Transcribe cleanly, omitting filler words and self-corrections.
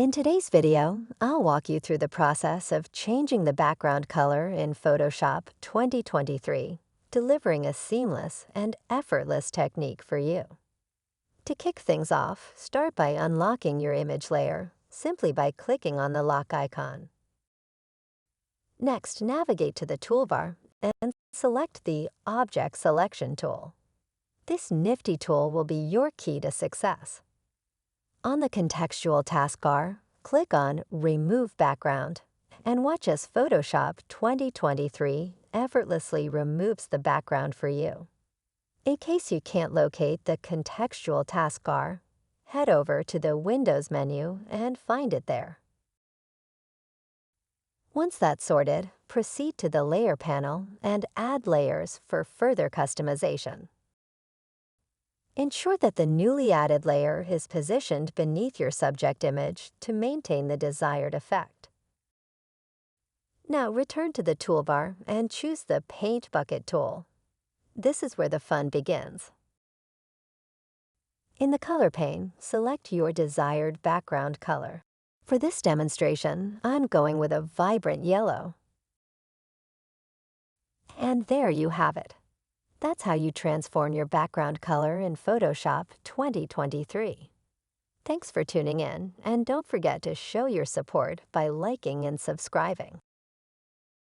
In today's video, I'll walk you through the process of changing the background color in Photoshop 2023, delivering a seamless and effortless technique for you. To kick things off, start by unlocking your image layer, simply by clicking on the lock icon. Next, navigate to the toolbar and select the Object Selection tool. This nifty tool will be your key to success. On the contextual taskbar, click on Remove Background and watch as Photoshop 2023 effortlessly removes the background for you. In case you can't locate the contextual taskbar, head over to the Windows menu and find it there. Once that's sorted, proceed to the Layer panel and add layers for further customization. Ensure that the newly added layer is positioned beneath your subject image to maintain the desired effect. Now return to the toolbar and choose the Paint Bucket tool. This is where the fun begins. In the color pane, select your desired background color. For this demonstration, I'm going with a vibrant yellow. And there you have it. That's how you transform your background color in Photoshop 2023. Thanks for tuning in, and don't forget to show your support by liking and subscribing.